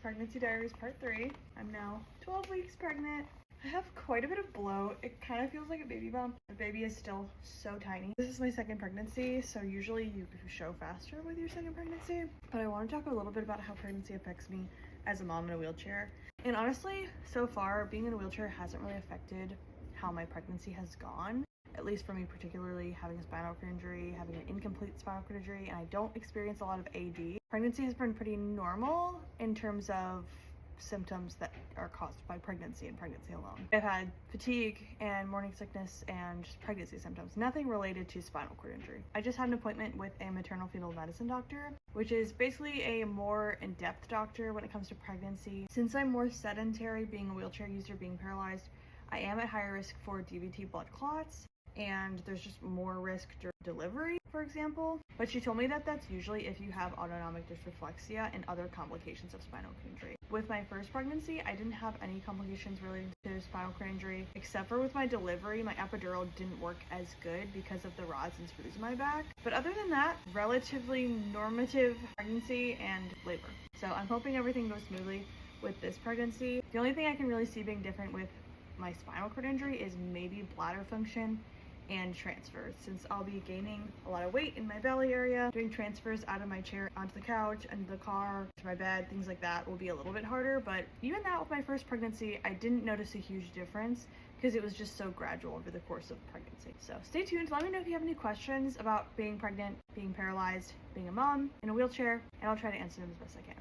Pregnancy Diaries Part 3. I'm now 12 weeks pregnant. I have quite a bit of bloat. It kind of feels like a baby bump. The baby is still so tiny. This is my second pregnancy, so usually you show faster with your second pregnancy. But I want to talk a little bit about how pregnancy affects me as a mom in a wheelchair. And honestly, so far, being in a wheelchair hasn't really affected how my pregnancy has gone. At least for me, particularly having a spinal cord injury, having an incomplete spinal cord injury, and I don't experience a lot of AD. Pregnancy has been pretty normal in terms of symptoms that are caused by pregnancy and pregnancy alone. I've had fatigue and morning sickness and just pregnancy symptoms, nothing related to spinal cord injury. I just had an appointment with a maternal fetal medicine doctor, which is basically a more in-depth doctor when it comes to pregnancy. Since I'm more sedentary, being a wheelchair user, being paralyzed, I am at higher risk for DVT blood clots, and there's just more risk during delivery, for example. But she told me that that's usually if you have autonomic dysreflexia and other complications of spinal cord injury. With my first pregnancy, I didn't have any complications related to spinal cord injury, except for with my delivery, my epidural didn't work as good because of the rods and screws in my back. But other than that, relatively normative pregnancy and labor. So I'm hoping everything goes smoothly with this pregnancy. The only thing I can really see being different with my spinal cord injury is maybe bladder function and transfers, since I'll be gaining a lot of weight in my belly area. Doing transfers out of my chair onto the couch, into the car, to my bed, things like that will be a little bit harder. But even that, with my first pregnancy, I didn't notice a huge difference because it was just so gradual over the course of pregnancy. So stay tuned. Let me know if you have any questions about being pregnant, being paralyzed, being a mom in a wheelchair, and I'll try to answer them as best I can.